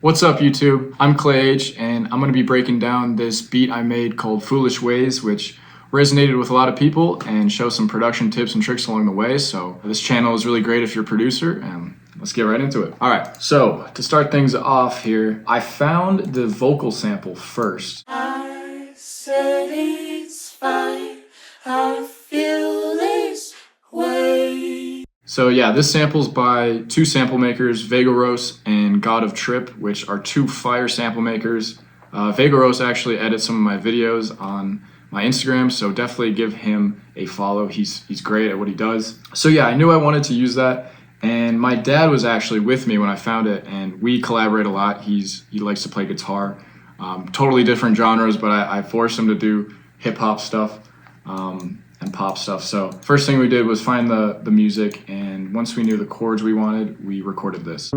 What's up YouTube? I'm ClayH and I'm going to be breaking down this beat I made called Foolish Ways, which resonated with a lot of people and show some production tips and tricks along the way. So this channel is really great if you're a producer, and let's get right into it. Alright, so to start things off here, I found the vocal sample first. I said it's fine, I feel this way. So yeah, this sample's by two sample makers, Vegaros and God of Trip, which are two fire sample makers. Vegaros actually edits some of my videos on my Instagram, so definitely give him a follow. He's great at what he does. So yeah, I knew I wanted to use that, and my dad was actually with me when I found it, and we collaborate a lot. He likes to play guitar, totally different genres, but I forced him to do hip hop stuff. And pop stuff. So first thing we did was find the music, and once we knew the chords we wanted, we recorded this.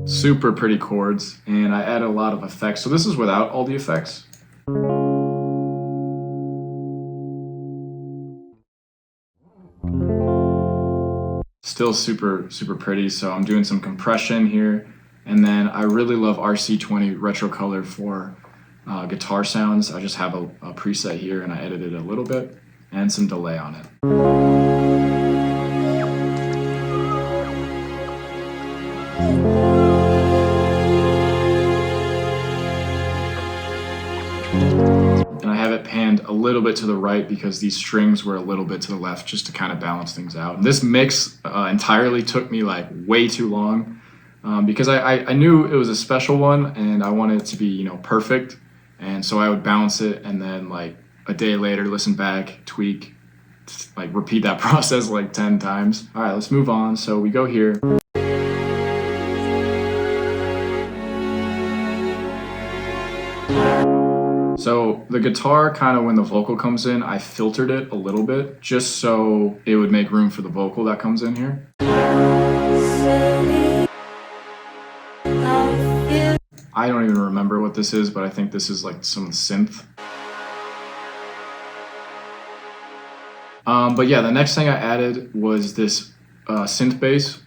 Super pretty chords, and I added a lot of effects. So this is without all the effects. Still super pretty, so I'm doing some compression here, and then I really love RC20 retro color for guitar sounds. I just have a preset here, and I edited a little bit and some delay on it. And I have it panned a little bit to the right because these strings were a little bit to the left, just to kind of balance things out. And this mix entirely took me like way too long because I knew it was a special one, and I wanted it to be, you know, perfect. And so I would bounce it, and then like a day later listen back, tweak, like repeat that process like 10 times. All right, let's move on. So we go here. So the guitar, kind of when the vocal comes in, I filtered it a little bit just so it would make room for the vocal that comes in here. I don't even remember what this is, but I think this is like some synth. But yeah, the next thing I added was this synth bass.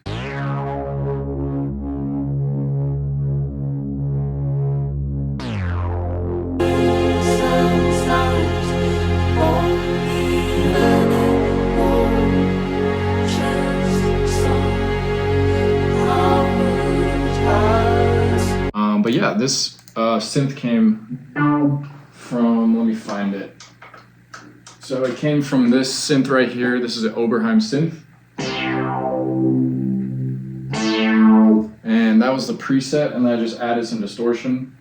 But yeah, this synth came from, let me find it. So it came from this synth right here. This is an Oberheim synth. And that was the preset, and then I just added some distortion.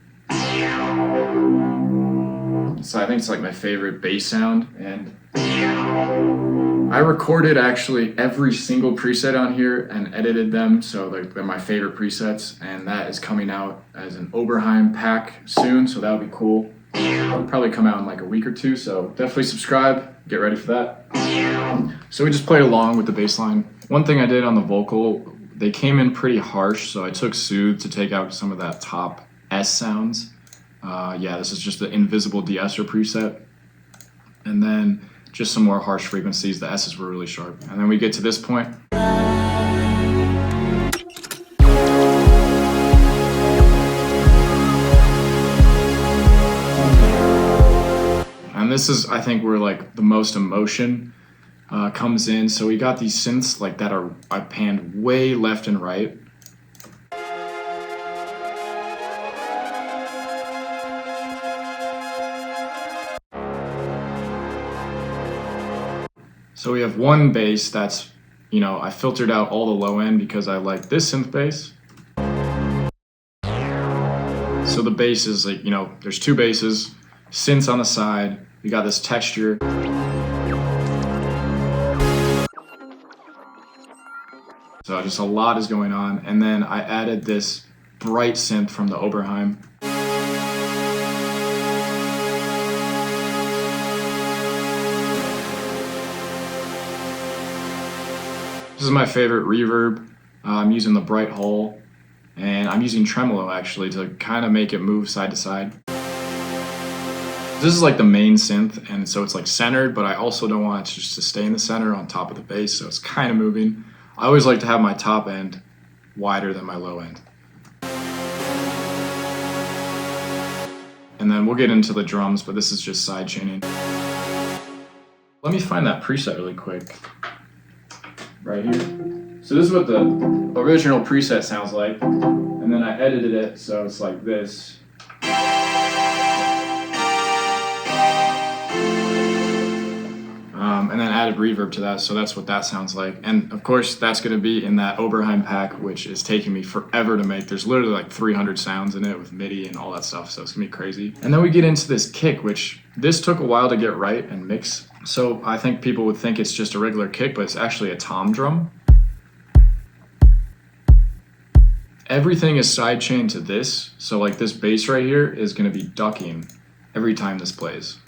So I think it's like my favorite bass sound, and I recorded actually every single preset on here and edited them, so they're my favorite presets, and that is coming out as an Oberheim pack soon, so that'll be cool. It'll probably come out in like a week or two, so definitely subscribe, get ready for that. So we just played along with the bass line. One thing I did on the vocal, they came in pretty harsh, so I took Soothe to take out some of that top S sounds. Yeah, this is just the invisible de-esser preset. And then just some more harsh frequencies. The S's were really sharp. And then we get to this point. And this is, I think, where like the most emotion comes in. So we got these synths like that I panned way left and right. So we have one bass that's, you know, I filtered out all the low end because I like this synth bass. So the bass is like, you know, there's two basses, synths on the side, we got this texture. So just a lot is going on. And then I added this bright synth from the Oberheim. This is my favorite reverb. I'm using the Bright Hole, And I'm using tremolo actually to kind of make it move side to side. This is like the main synth, and so it's like centered, but I also don't want it just to stay in the center on top of the bass, so it's kind of moving. I always like to have my top end wider than my low end. And then we'll get into the drums, but this is just side chaining. Let me find that preset really quick. Right here. So this is what the original preset sounds like, and then I edited it so it's like this. And then added reverb to that, so that's what that sounds like. And of course, that's going to be in that Oberheim pack, which is taking me forever to make. There's literally like 300 sounds in it with MIDI and all that stuff, so it's going to be crazy. And then we get into this kick, which this took a while to get right and mix. So I think people would think it's just a regular kick, but it's actually a tom drum. Everything is sidechained to this, so like this bass right here is going to be ducking every time this plays.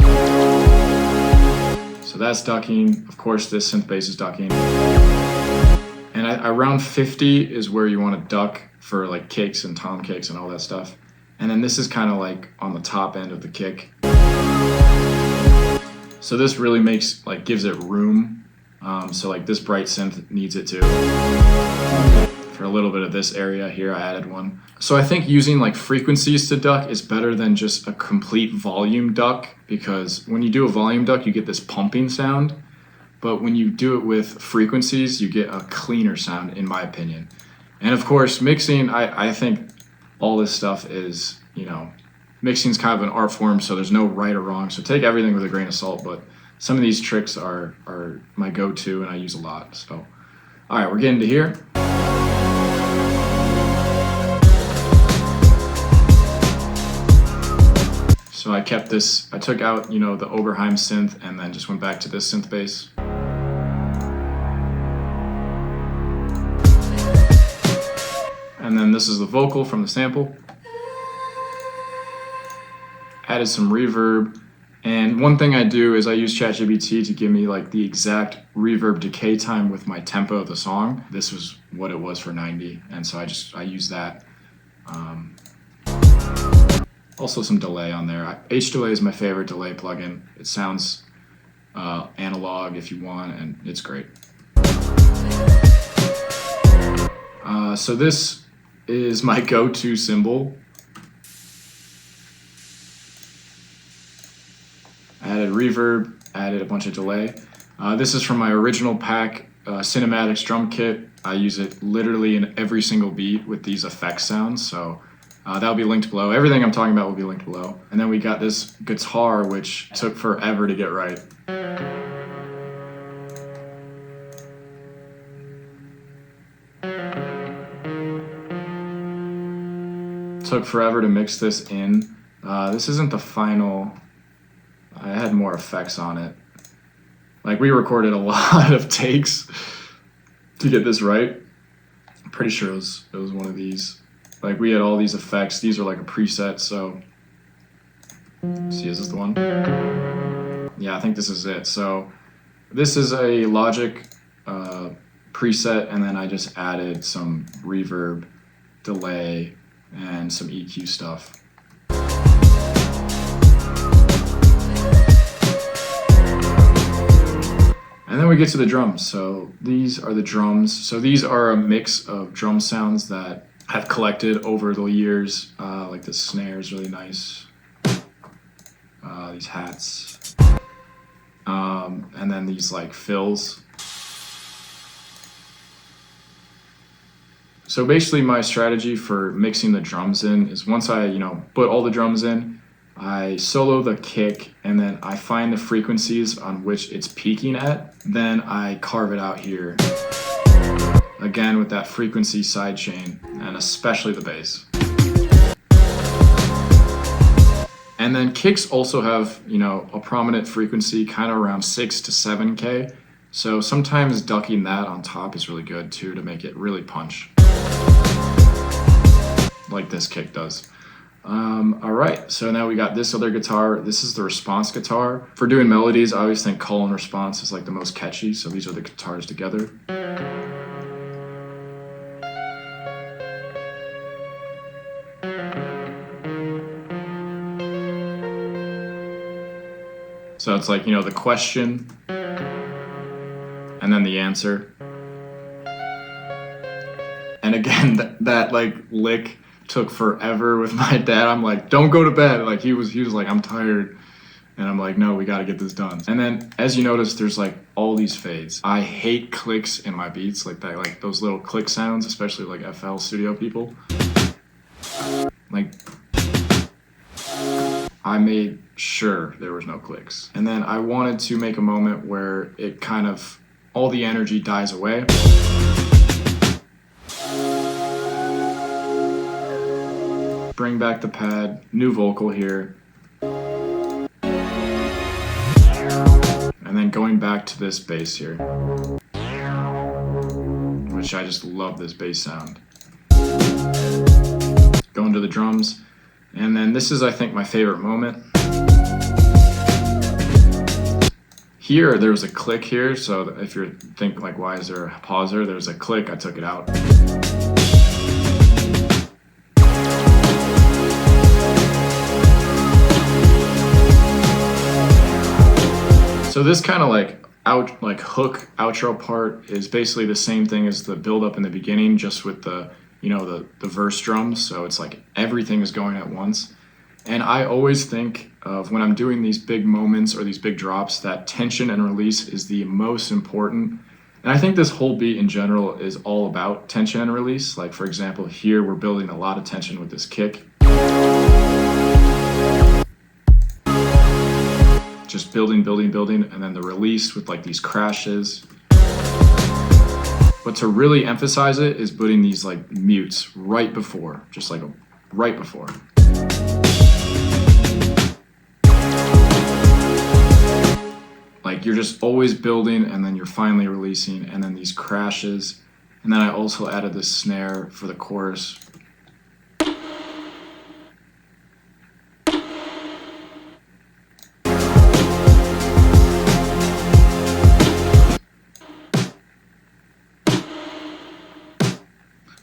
So that's ducking. Of course, this synth bass is ducking. And around 50 is where you want to duck for like kicks and tom kicks and all that stuff. And then this is kind of like on the top end of the kick. So this really gives it room. So like this bright synth needs it too. For a little bit of this area here, I added one. So I think using like frequencies to duck is better than just a complete volume duck, because when you do a volume duck, you get this pumping sound. But when you do it with frequencies, you get a cleaner sound, in my opinion. And of course, mixing, I think all this stuff is, mixing is kind of an art form, so there's no right or wrong. So take everything with a grain of salt, but some of these tricks are my go-to and I use a lot. So, all right, we're getting to here. So I kept this, I took out, the Oberheim synth and then just went back to this synth bass. And then this is the vocal from the sample. Added some reverb. And one thing I do is I use ChatGPT to give me like the exact reverb decay time with my tempo of the song. This was what it was for 90. And so I use that. Also some delay on there. H-Delay is my favorite delay plugin. It sounds analog if you want, and it's great. So this is my go-to cymbal. Added reverb, added a bunch of delay. This is from my original pack, Cinematics drum kit. I use it literally in every single beat with these effect sounds, so that'll be linked below. Everything I'm talking about will be linked below. And then we got this guitar, which took forever to get right. Took forever to mix this in. This isn't the final. I had more effects on it. Like, we recorded a lot of takes to get this right. I'm pretty sure it was one of these. Like, we had all these effects. These are like a preset, so. See, is this the one? Yeah, I think this is it. So this is a Logic preset, and then I just added some reverb, delay, and some EQ stuff. And then we get to the drums. So these are the drums. So these are a mix of drum sounds that I've collected over the years. Like the snare is really nice. These hats. And then these like fills. So basically my strategy for mixing the drums in is once I, put all the drums in, I solo the kick, and then I find the frequencies on which it's peaking at. Then I carve it out here. Again with that frequency sidechain, and especially the bass. And then kicks also have, a prominent frequency kind of around 6 to 7K. So sometimes ducking that on top is really good too to make it really punch. Like this kick does. All right, so now we got this other guitar. This is the response guitar. For doing melodies, I always think call and response is like the most catchy, so these are the guitars together. So it's like, you know, the question and then the answer. And again, that like lick took forever with my dad. I'm like, don't go to bed. Like he was like, I'm tired. And I'm like, no, we got to get this done. And then as you notice, there's like all these fades. I hate clicks in my beats, like that, like those little click sounds, especially like FL Studio people. Like, I made sure there was no clicks. And then I wanted to make a moment where it kind of, all the energy dies away. Bring back the pad, new vocal here. And then going back to this bass here, which I just love this bass sound. Going to the drums, and then this is, I think, my favorite moment. Here, there's a click here, so if you're thinking like, why is there a pause there? There's a click, I took it out. So this kind of like hook outro part is basically the same thing as the build up in the beginning, just with the, you know, the verse drums. So it's like everything is going at once. And I always think of when I'm doing these big moments or these big drops, that tension and release is the most important. And I think this whole beat in general is all about tension and release. Like for example, here we're building a lot of tension with this kick. Just building, and then the release with like these crashes. But to really emphasize it is putting these like mutes right before, just like right before. Like you're just always building and then you're finally releasing, and then these crashes. And then I also added this snare for the chorus.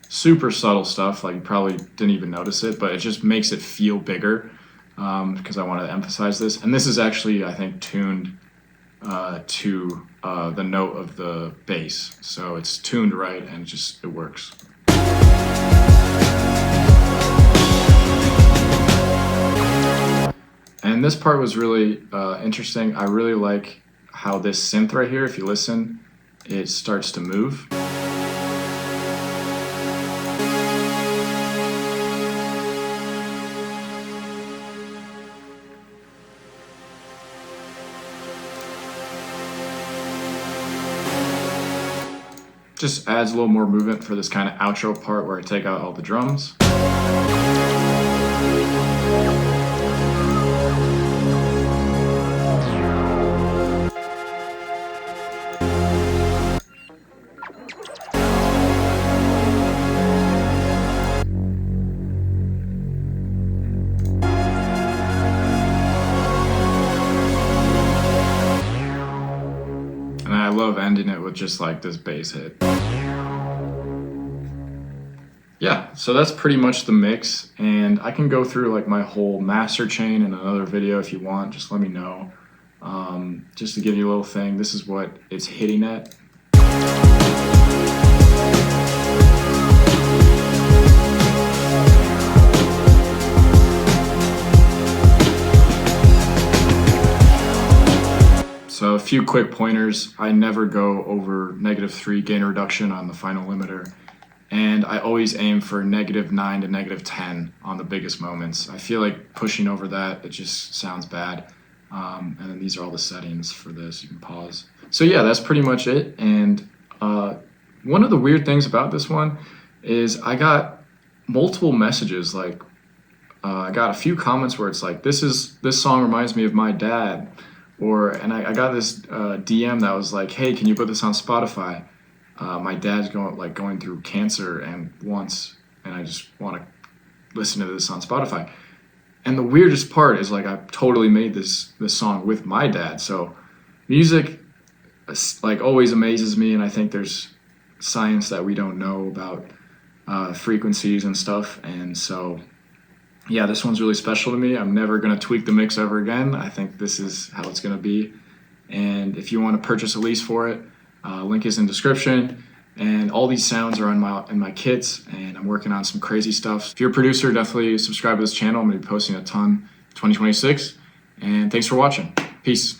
Super subtle stuff, like you probably didn't even notice it, but it just makes it feel bigger because I wanted to emphasize this. And this is actually, I think, tuned to the note of the bass. So it's tuned right and it works. And this part was really interesting. I really like how this synth right here, if you listen, it starts to move. Just adds a little more movement for this kind of outro part where I take out all the drums. And I love ending it with just like this bass hit. Yeah, so that's pretty much the mix, and I can go through like my whole master chain in another video if you want. Just let me know. Just to give you a little thing, this is what it's hitting at. So a few quick pointers. I never go over -3 gain reduction on the final limiter. And I always aim for -9 to -10 on the biggest moments. I feel like pushing over that, it just sounds bad. And then these are all the settings for this. You can pause. So yeah, that's pretty much it. And one of the weird things about this one is I got multiple messages. Like I got a few comments where it's like, this song reminds me of my dad. And I got this DM that was like, hey, can you put this on Spotify? My dad's going through cancer and I just want to listen to this on Spotify. And the weirdest part is like I totally made this song with my dad. So music like always amazes me, and I think there's science that we don't know about frequencies and stuff. And so yeah, this one's really special to me. I'm never gonna tweak the mix ever again. I think this is how it's gonna be. And if you want to purchase a lease for it, link is in description. And all these sounds are in my kits, and I'm working on some crazy stuff. If you're a producer, definitely subscribe to this channel. I'm gonna be posting a ton 2026. And thanks for watching. Peace.